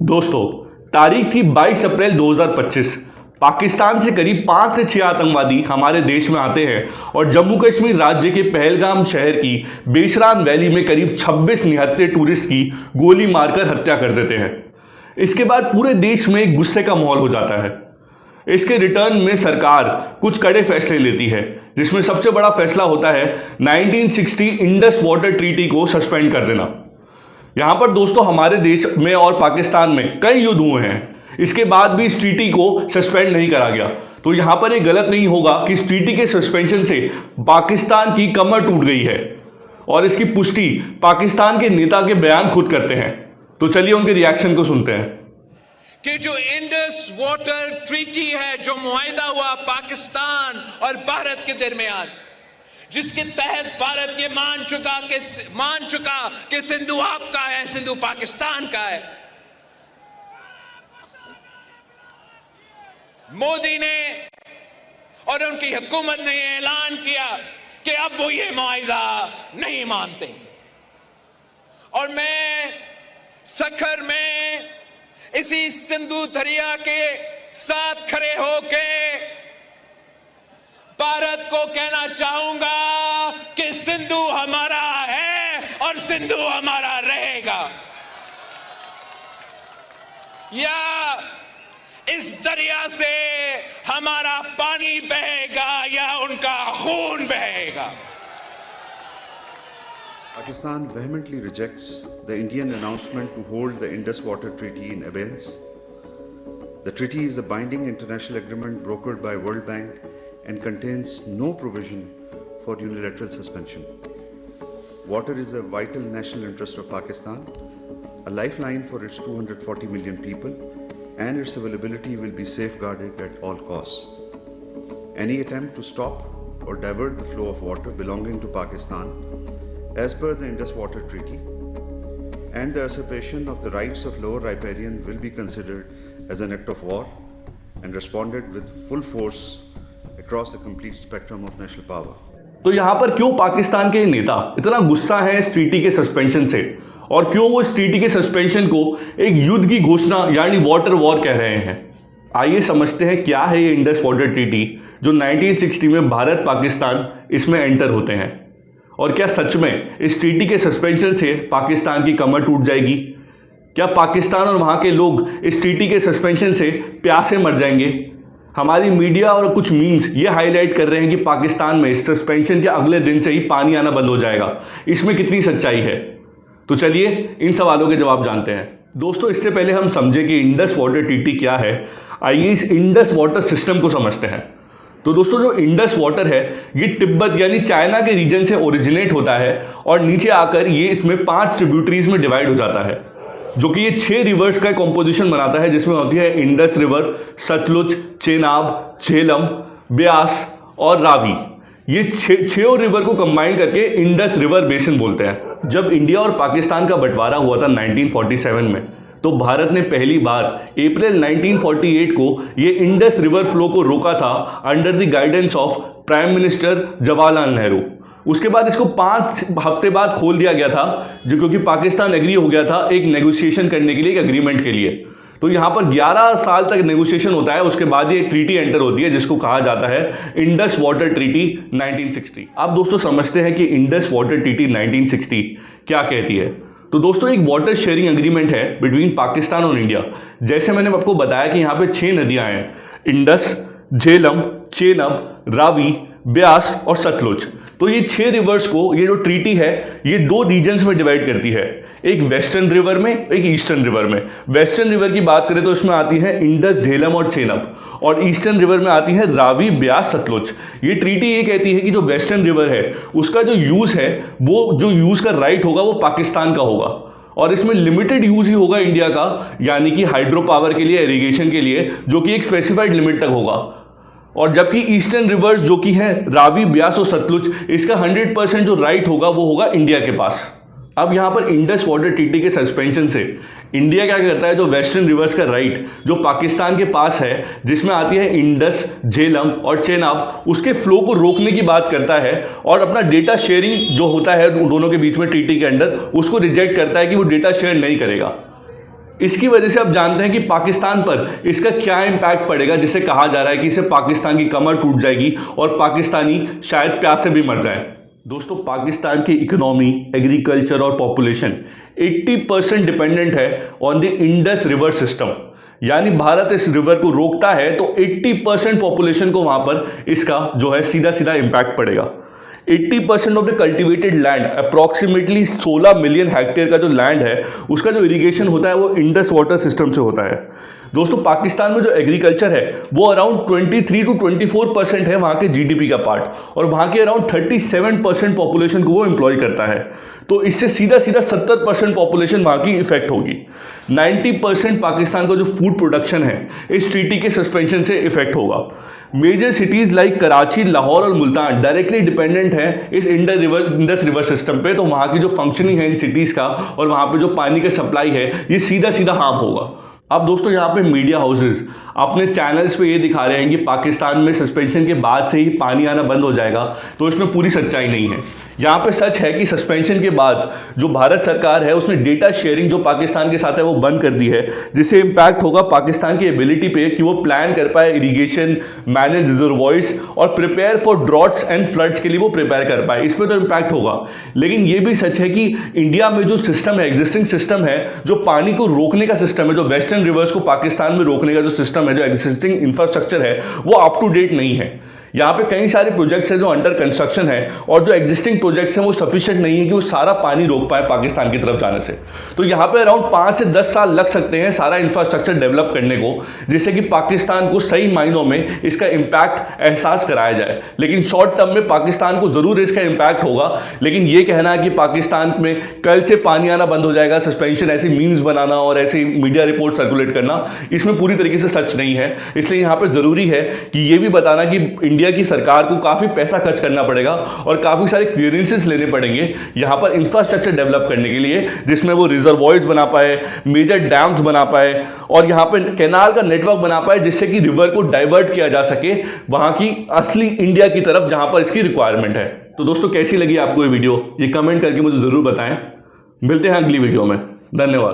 दोस्तों, तारीख थी 22 अप्रैल 2025। पाकिस्तान से करीब 5 से 6 आतंकवादी हमारे देश में आते हैं और जम्मू कश्मीर राज्य के पहलगाम शहर की बेशरान वैली में करीब 26 निहत्थे टूरिस्ट की गोली मारकर हत्या कर देते हैं। इसके बाद पूरे देश में एक गुस्से का माहौल हो जाता है। इसके रिटर्न में सरकार कुछ कड़े फैसले लेती है, जिसमें सबसे बड़ा फैसला होता है 1960 इंडस वाटर ट्रीटी को सस्पेंड कर देना। यहाँ पर दोस्तों हमारे देश में और पाकिस्तान में कई युद्ध हुए हैं, इसके बाद भी इस ट्रीटी को सस्पेंड नहीं करा गया। तो यहाँ पर एक गलत नहीं होगा कि इस ट्रीटी के सस्पेंशन से पाकिस्तान की कमर टूट गई है, और इसकी पुष्टि पाकिस्तान के नेता के बयान खुद करते हैं। तो चलिए उनके रिएक्शन को सुनते हैं कि जो इंडस वाटर ट्रीटी है, जो मुआहिदा हुआ पाकिस्तान और भारत के दरमियान, जिसके तहत भारत ये मान चुका कि सिंधु आपका है, सिंधु पाकिस्तान का है। मोदी ने और उनकी हुकूमत ने ऐलान किया कि अब वो ये मुआहिदा नहीं मानते, और मैं सखर में इसी सिंधु दरिया के साथ खड़े होके भारत को कहना चाहूंगा कि सिंधु हमारा है और सिंधु हमारा रहेगा। या इस दरिया से हमारा पानी बहेगा या उनका खून बहेगा। Pakistan vehemently rejects the Indian announcement to hold the Indus Water Treaty in abeyance. The treaty is a binding international agreement brokered by World Bank and contains no provision for unilateral suspension. Water is a vital national interest of Pakistan, a lifeline for its 240 million people, and its availability will be safeguarded at all costs. Any attempt to stop or divert the flow of water belonging to Pakistan as per the Indus Water Treaty and the usurpation of the rights of Lower Riparian will be considered as an act of war and responded with full force across the complete spectrum of national power. तो यहाँ पर क्यों पाकिस्तान के नेता इतना गुस्सा है इस ट्रीटी के सस्पेंशन से, और क्यों वो इस ट्रीटी के सस्पेंशन को एक युद्ध की घोषणा यानी वाटर वॉर कह रहे हैं? आइए समझते हैं क्या है ये इंडस वाटर ट्रीटी जो 1960 में भारत पाकिस्तान इसमें एंटर होते हैं, और क्या सच में इस ट्रीटी के सस्पेंशन से पाकिस्तान की कमर टूट जाएगी? क्या पाकिस्तान और वहाँ के लोग इस ट्रीटी के सस्पेंशन से प्यासे मर जाएंगे? हमारी मीडिया और कुछ मीम्स ये हाईलाइट कर रहे हैं कि पाकिस्तान में इस सस्पेंशन के अगले दिन से ही पानी आना बंद हो जाएगा। इसमें कितनी सच्चाई है? तो चलिए इन सवालों के जवाब जानते हैं। दोस्तों, इससे पहले हम समझें कि इंडस वाटर ट्रीटी क्या है, आइए इस इंडस वाटर सिस्टम को समझते हैं। तो दोस्तों, जो इंडस वाटर है ये तिब्बत यानी चाइना के रीजन से ओरिजिनेट होता है और नीचे आकर ये इसमें 5 ट्रिब्यूटरीज में डिवाइड हो जाता है, जो कि ये 6 रिवर्स का कॉम्पोजिशन बनाता है, जिसमें होती है इंडस रिवर, सतलुज, चेनाब, झेलम, ब्यास और रावी। ये 6 रिवर को कंबाइन करके इंडस रिवर बेसिन बोलते हैं। जब इंडिया और पाकिस्तान का बंटवारा हुआ था 1947 में, तो भारत ने पहली बार अप्रैल 1948 को ये इंडस रिवर फ्लो को रोका था under the guidance of prime minister Jawaharlal Nehru. उसके बाद इसको 5 हफ्ते बाद खोल दिया गया था, जो क्योंकि पाकिस्तान एग्री हो गया था एक नेगोशिएशन करने के लिए, एक एग्रीमेंट के लिए। तो यहाँ पर 11 साल तक नेगोशिएशन होता है, उसके बाद ये ट्रीटी एंटर होती है जिसको कहा जाता है इंडस वाटर ट्रीटी 1960। अब दोस्तों समझते हैं कि इंडस वाटर ट्रीटी 1960 क्या कहती है। तो दोस्तों, एक वाटर शेयरिंग एग्रीमेंट है बिटवीन पाकिस्तान और इंडिया। जैसे मैंने आपको बताया कि यहाँ पे 6 नदियाँ हैं, इंडस, झेलम, चेनाब, रावी, ब्यास और सतलुज। तो ये 6 रिवर्स को ये जो ट्रीटी है ये 2 रीजन्स में डिवाइड करती है, एक वेस्टर्न रिवर में, एक ईस्टर्न रिवर में। वेस्टर्न रिवर की बात करें तो इसमें आती है इंडस, झेलम और चेनाब, और ईस्टर्न रिवर में आती है रावी, ब्यास, सतलुज। ये ट्रीटी ये कहती है कि जो वेस्टर्न रिवर है उसका जो यूज़ है, वो जो यूज़ का राइट होगा वो पाकिस्तान का होगा, और इसमें लिमिटेड यूज़ ही होगा इंडिया का, यानी कि हाइड्रो पावर के लिए, इरिगेशन के लिए, जो कि एक स्पेसिफाइड लिमिट तक होगा। और जबकि ईस्टर्न रिवर्स जो कि है रावी, ब्यास और सतलुज, इसका 100% जो राइट होगा वो होगा इंडिया के पास। अब यहाँ पर इंडस वाटर ट्रीटी के सस्पेंशन से इंडिया क्या करता है, जो वेस्टर्न रिवर्स का राइट जो पाकिस्तान के पास है, जिसमें आती है इंडस, झेलम और चेनाब, उसके फ्लो को रोकने की बात करता है, और अपना डेटा शेयरिंग जो होता है दोनों के बीच में ट्रीटी के अंडर, उसको रिजेक्ट करता है कि वो डेटा शेयर नहीं करेगा। इसकी वजह से आप जानते हैं कि पाकिस्तान पर इसका क्या इंपैक्ट पड़ेगा, जिसे कहा जा रहा है कि इससे पाकिस्तान की कमर टूट जाएगी और पाकिस्तानी शायद प्यास से भी मर जाए। दोस्तों, पाकिस्तान की इकोनॉमी, एग्रीकल्चर और पॉपुलेशन 80% डिपेंडेंट है on the Indus river system. यानी भारत इस रिवर को रोकता है तो 80% पॉपुलेशन को वहां पर इसका जो है सीधा सीधा इंपैक्ट पड़ेगा। 80% of the cultivated land, approximately 16 million hectare का जो लैंड है, उसका जो इरिगेशन होता है वो इंडस वाटर सिस्टम से होता है। दोस्तों, पाकिस्तान में जो एग्रीकल्चर है वो अराउंड 23 to 24% है वहाँ के जीडीपी का पार्ट, और वहाँ के अराउंड 37% पॉपुलेशन को वो एम्प्लॉय करता है। तो इससे सीधा सीधा 70% पॉपुलेशन वहाँ की इफेक्ट होगी। 90% पाकिस्तान का जो फूड प्रोडक्शन है इस ट्रीटी के सस्पेंशन से इफेक्ट होगा। Major cities like Karachi, Lahore और मुल्तान डायरेक्टली डिपेंडेंट है इस इंडस रिवर सिस्टम पे, तो वहाँ की जो फंक्शनिंग है इन सिटीज़ का और वहाँ पे जो पानी का सप्लाई है ये सीधा सीधा हार्म होगा। अब दोस्तों, यहाँ पे मीडिया हाउसेस अपने चैनल्स पे ये दिखा रहे हैं कि पाकिस्तान में सस्पेंशन के बाद से ही पानी आना बंद हो जाएगा, तो इसमें पूरी सच्चाई नहीं है। यहाँ पे सच है कि सस्पेंशन के बाद जो भारत सरकार है उसने डेटा शेयरिंग जो पाकिस्तान के साथ है वो बंद कर दी है, जिससे इम्पैक्ट होगा पाकिस्तान की एबिलिटी पे कि वो प्लान कर पाए इरीगेशन, मैनेज रिजर्वॉयर्स और prepare for droughts and floods के लिए वो प्रिपेयर कर पाए। इसमें तो इम्पैक्ट होगा। लेकिन ये भी सच है कि इंडिया में जो सिस्टम है, एग्जिस्टिंग सिस्टम है, जो पानी को रोकने का सिस्टम है, जो वेस्टर्न रिवर्स को पाकिस्तान में रोकने का जो सिस्टम है, जो एग्जिस्टिंग इंफ्रास्ट्रक्चर है, वो अप टू डेट नहीं है। यहाँ पे कई सारे प्रोजेक्ट्स हैं जो अंडर कंस्ट्रक्शन है, और जो एग्जिस्टिंग प्रोजेक्ट्स हैं वो सफिशिएंट नहीं है कि वो सारा पानी रोक पाए पाकिस्तान की तरफ जाने से। तो यहाँ पे अराउंड 5 से 10 साल लग सकते हैं सारा इंफ्रास्ट्रक्चर डेवलप करने को, जिससे कि पाकिस्तान को सही मायनों में इसका इम्पैक्ट एहसास कराया जाए। लेकिन शॉर्ट टर्म में पाकिस्तान को ज़रूर इसका इम्पैक्ट होगा। लेकिन ये कहना है कि पाकिस्तान में कल से पानी आना बंद हो जाएगा, सस्पेंशन, ऐसी मीम्स बनाना और ऐसी मीडिया रिपोर्ट सर्कुलेट करना, इसमें पूरी तरीके से सच नहीं है। इसलिए यहाँ पर ज़रूरी है कि ये भी बताना कि इंडिया की सरकार को काफ़ी पैसा खर्च करना पड़ेगा और काफ़ी सारे क्लियरेंसेस लेने पड़ेंगे यहाँ पर इंफ्रास्ट्रक्चर डेवलप करने के लिए, जिसमें वो रिजर्वॉयर्स बना पाए, मेजर डैम्स बना पाए और यहाँ पर कैनाल का नेटवर्क बना पाए, जिससे कि रिवर को डाइवर्ट किया जा सके वहाँ की असली इंडिया की तरफ जहाँ पर इसकी रिक्वायरमेंट है। तो दोस्तों, कैसी लगी आपको ये वीडियो, ये कमेंट करके मुझे ज़रूर बताएं। मिलते हैं अगली वीडियो में। धन्यवाद।